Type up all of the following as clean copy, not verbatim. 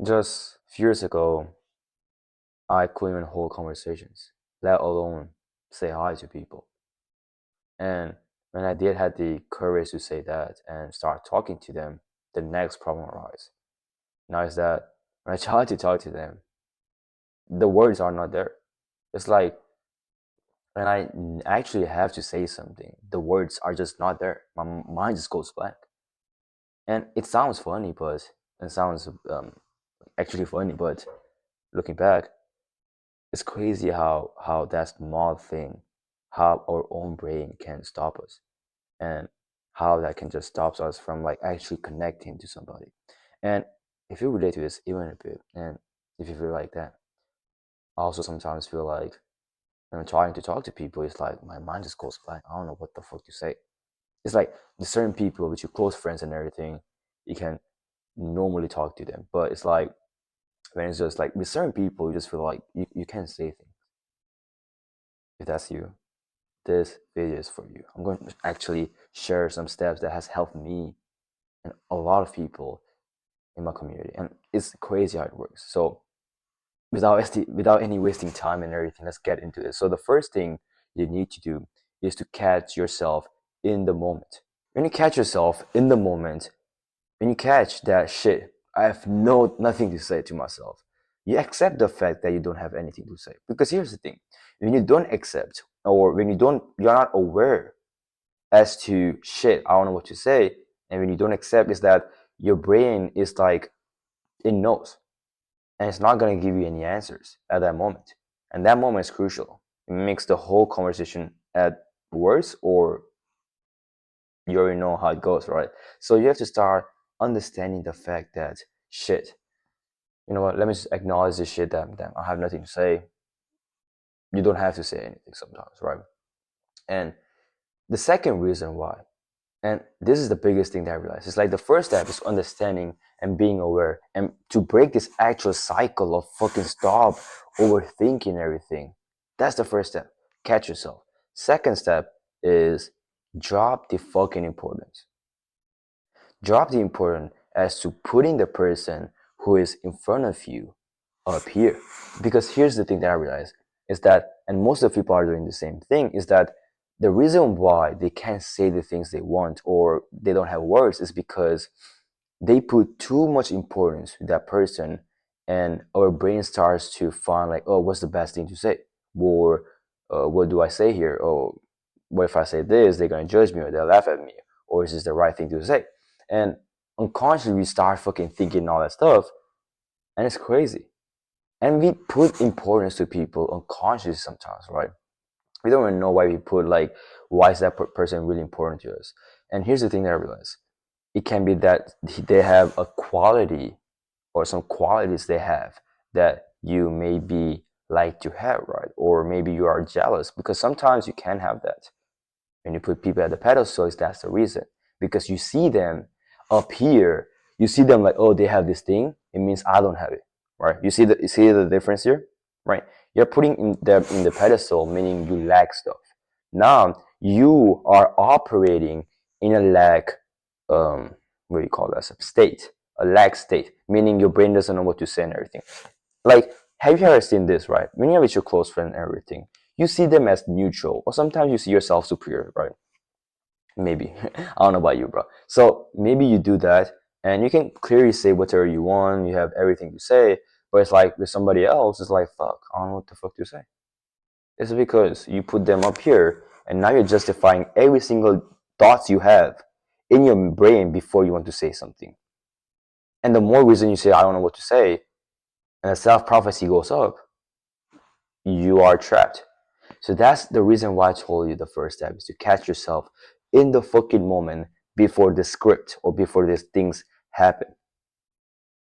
Just a few years ago, I couldn't even hold conversations, let alone say hi to people. And when I did had the courage to say that and start talking to them, the next problem arises. Now is that when I try to talk to them, the words are not there. It's like when I actually have to say something, the words are just not there. My mind just goes blank. And it sounds funny, but it sounds actually funny, but looking back, it's crazy how that small thing, how our own brain can stop us, and how that can just stop us from like actually connecting to somebody. And if you relate to this even a bit, and if you feel like that, I also sometimes feel like when I'm trying to talk to people, it's like my mind just goes blank. I don't know what the fuck to say. It's like the certain people with your close friends and everything, you can normally talk to them, but it's like when it's just like with certain people, you just feel like you can't say things. If that's you, this video is for you. I'm going to actually share some steps that has helped me and a lot of people in my community, and it's crazy how it works. So without any wasting time and everything, let's get into this. So the first thing you need to do is to catch yourself in the moment. When you catch yourself in the moment, when you catch that shit, I have nothing to say to myself. You accept the fact that you don't have anything to say. Because here's the thing: when you don't accept, or when you're not aware as to shit, I don't know what to say, and when you don't accept, is that your brain is like it knows, and it's not gonna give you any answers at that moment. And that moment is crucial. It makes the whole conversation at worse, or you already know how it goes, right? So you have to start understanding the fact that shit, you know what, let me just acknowledge this shit that I have nothing to say. You don't have to say anything sometimes, right? And the second reason why, and this is the biggest thing that I realized, it's like the first step is understanding and being aware, and to break this actual cycle of fucking stop overthinking everything. That's the first step. Catch yourself. Second step is drop the fucking importance. Drop the importance as to putting the person who is in front of you up here. Because here's the thing that I realize is that, and most of the people are doing the same thing, is that the reason why they can't say the things they want or they don't have words is because they put too much importance to that person, and our brain starts to find like, oh, what's the best thing to say, or what do I say here? Oh, what if I say this? They're gonna judge me, or they'll laugh at me, or is this the right thing to say? And unconsciously we start fucking thinking all that stuff, and it's crazy. And we put importance to people unconsciously sometimes, right? We don't even know why we put like, why is that person really important to us? And here's the thing that I realize: it can be that they have a quality or some qualities they have that you maybe like to have, right? Or maybe you are jealous, because sometimes you can have that. When you put people at the pedestals, that's the reason. Because you see them up here, you see them like, oh, they have this thing, it means I don't have it, right? You see the difference here, right? You're putting them in the pedestal, meaning you lack stuff. Now you are operating in a lack, what do you call that, state, a lack state, meaning your brain doesn't know what to say and everything. Like, have you ever seen this, right? When you're with your close friend and everything, you see them as neutral, or sometimes you see yourself superior, right? Maybe. I don't know about you, bro. So maybe you do that, and you can clearly say whatever you want, you have everything to say, but it's like with somebody else, it's like, fuck, I don't know what the fuck to say. It's because you put them up here, and now you're justifying every single thoughts you have in your brain before you want to say something. And the more reason you say, I don't know what to say, and the self prophecy goes up, you are trapped. So that's the reason why I told you the first step is to catch yourself in the fucking moment before the script or before these things happen.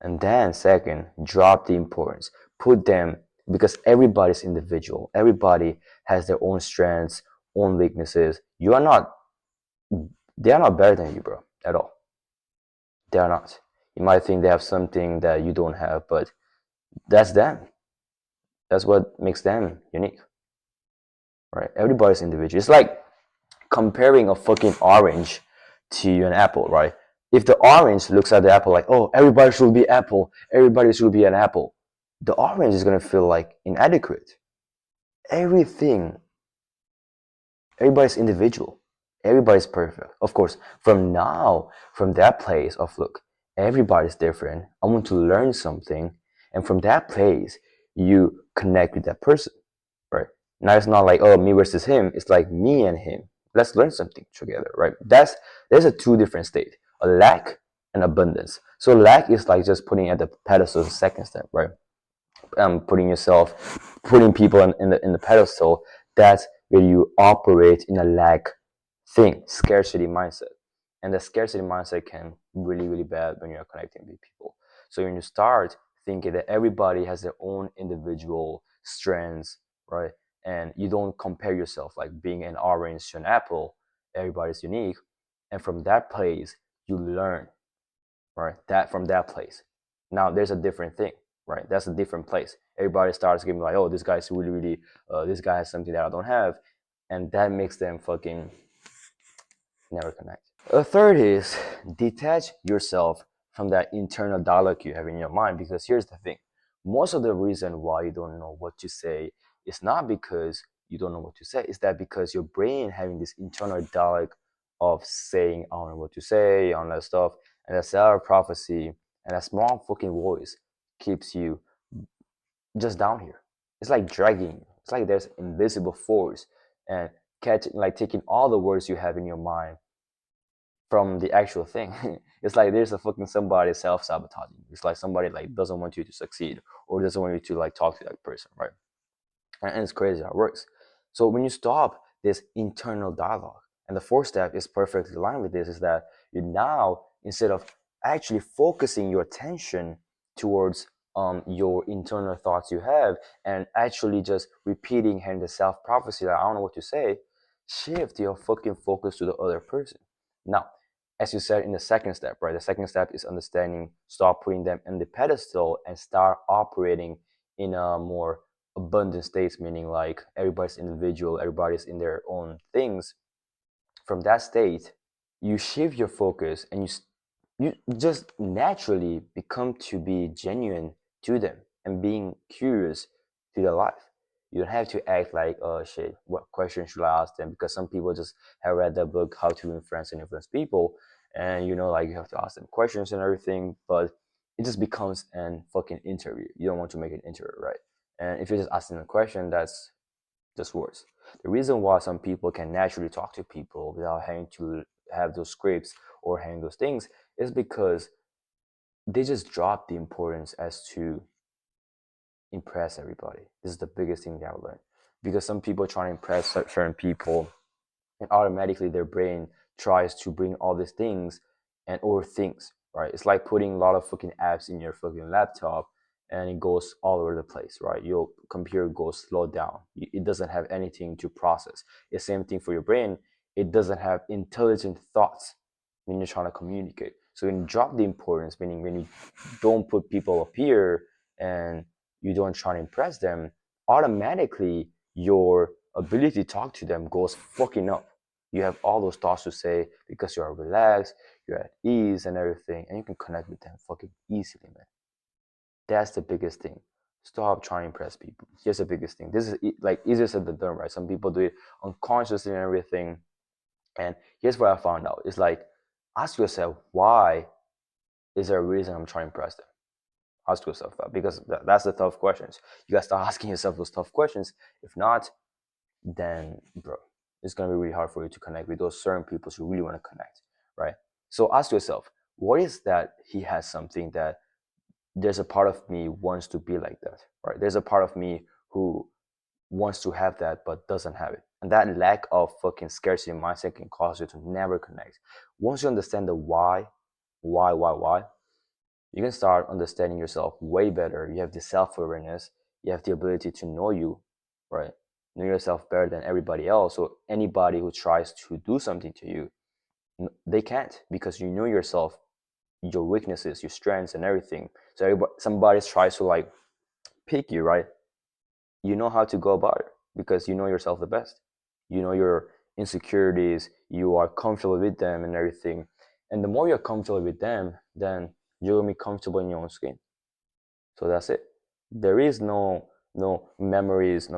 And then second, drop the importance. Put them, because everybody's individual. Everybody has their own strengths, own weaknesses. You are not, they are not better than you, bro, at all. They are not. You might think they have something that you don't have, but that's them. That's what makes them unique, right? Everybody's individual. It's like comparing a fucking orange to an apple, right? If the orange looks at the apple like, oh, everybody should be apple, everybody should be an apple, the orange is gonna feel like inadequate. Everything, everybody's individual, everybody's perfect. Of course, from that place of look, everybody's different. I want to learn something, and from that place, you connect with that person, right? Now it's not like, oh, me versus him. It's like me and him. Let's learn something together, right? There's a two different state: a lack and abundance. So lack is like just putting at the pedestal, the second step, right? Putting people in the pedestal. That's where you operate in a lack thing, scarcity mindset, and the scarcity mindset can really bad when you're connecting with people. So when you start thinking that everybody has their own individual strengths, right, and you don't compare yourself like being an orange to an apple, everybody's unique, and from that place you learn, right? That from that place. Now there's a different thing, right? That's a different place. Everybody starts giving like, oh, this guy's really, this guy has something that I don't have, and that makes them fucking never connect. A third is detach yourself from that internal dialogue you have in your mind, because here's the thing: most of the reason why you don't know what to say is not because you don't know what to say, it's that because your brain having this internal dialogue of saying, I don't know what to say, all that stuff, and that self prophecy and that small fucking voice keeps you just down here. It's like dragging you. It's like there's invisible force and catching, like taking all the words you have in your mind from the actual thing. It's like there's a fucking somebody self-sabotaging. It's like somebody like doesn't want you to succeed or doesn't want you to like talk to that person, right? And it's crazy how it works. So when you stop this internal dialogue, and the fourth step is perfectly aligned with this, is that you now, instead of actually focusing your attention towards your internal thoughts you have and actually just repeating and the self prophecy that I don't know what to say, shift your fucking focus to the other person. Now, as you said in the second step, right? The second step is understanding, stop putting them in the pedestal and start operating in a more abundant states, meaning like everybody's individual, everybody's in their own things. From that state, you shift your focus and you just naturally become to be genuine to them and being curious to their life. You don't have to act like, oh shit, what question should I ask them? Because some people just have read the book How to Influence People, and like you have to ask them questions and everything, but it just becomes an fucking interview. You don't want to make an interview, right? And if you're just asking a question, that's just worse. The reason why some people can naturally talk to people without having to have those scripts or having those things is because they just drop the importance as to impress everybody. This is the biggest thing that I've learned. Because some people try to impress certain people, and automatically their brain tries to bring all these things and overthinks, right? It's like putting a lot of fucking apps in your fucking laptop and it goes all over the place, right? Your computer goes slow down. It doesn't have anything to process. It's the same thing for your brain. It doesn't have intelligent thoughts when you're trying to communicate. So when you drop the importance, meaning when you don't put people up here and you don't try to impress them, automatically your ability to talk to them goes fucking up. You have all those thoughts to say because you are relaxed, you're at ease and everything, and you can connect with them fucking easily, man. That's the biggest thing. Stop trying to impress people. Here's the biggest thing. This is like easier said than done, right? Some people do it unconsciously and everything. And here's what I found out. It's like, ask yourself, why is there a reason I'm trying to impress them? Ask yourself that, because that's the tough questions. You gotta start asking yourself those tough questions. If not, then bro, it's gonna be really hard for you to connect with those certain people who really want to connect, right? So ask yourself, what is that he has something that there's a part of me wants to be like that, right? There's a part of me who wants to have that but doesn't have it. And that lack of fucking scarcity mindset can cause you to never connect. Once you understand the why, you can start understanding yourself way better. You have the self-awareness, you have the ability to know you, right? Know yourself better than everybody else. So anybody who tries to do something to you, they can't, because you know yourself, your weaknesses, your strengths and everything. So somebody tries to like pick you, right? You know how to go about it because you know yourself the best. You know your insecurities, you are comfortable with them and everything. And the more you're comfortable with them, then you'll be comfortable in your own skin. So that's it. There is no memories,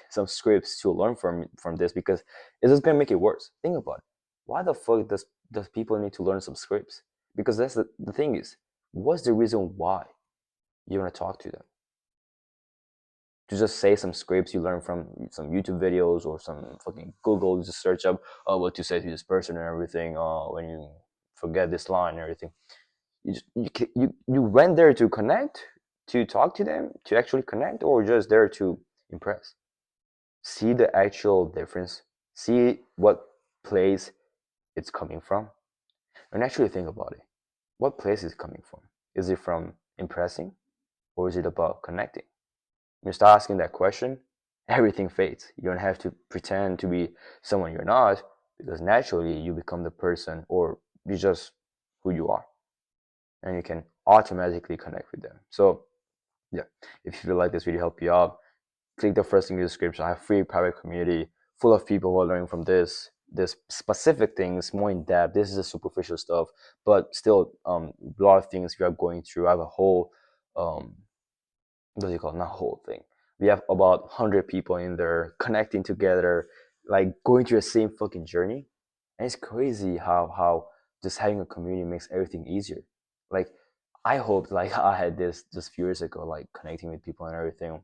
some scripts to learn from this, because it's just gonna make it worse. Think about it. Why the fuck does people need to learn some scripts? Because that's the thing is, what's the reason why you want to talk to them? To just say some scripts you learn from some YouTube videos or some fucking Google, just search up what to say to this person and everything. When you forget this line and everything, you went there to connect, to talk to them, to actually connect, or just there to impress. See the actual difference. See what place it's coming from, and actually think about it. What place is it coming from? Is it from impressing, or is it about connecting? When you start asking that question, everything fades. You don't have to pretend to be someone you're not, because naturally you become the person, or you just who you are, and you can automatically connect with them. So yeah, if you feel like this video helped you out, click the first link in the description. I have a free private community full of people who are learning from this specific things more in depth. This is the superficial stuff, but still a lot of things we are going through. I have a whole what do you call it? Not whole thing. We have about 100 people in there connecting together, like going through the same fucking journey. And it's crazy how just having a community makes everything easier. Like I hoped like I had this just few years ago, like connecting with people and everything.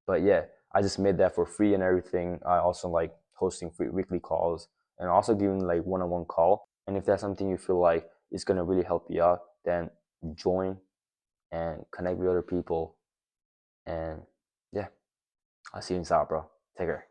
But yeah, I just made that for free and everything. I also like hosting free weekly calls and also giving like one-on-one call. And if that's something you feel like is gonna really help you out, then join and connect with other people. And yeah, I'll see you inside, bro. Take care.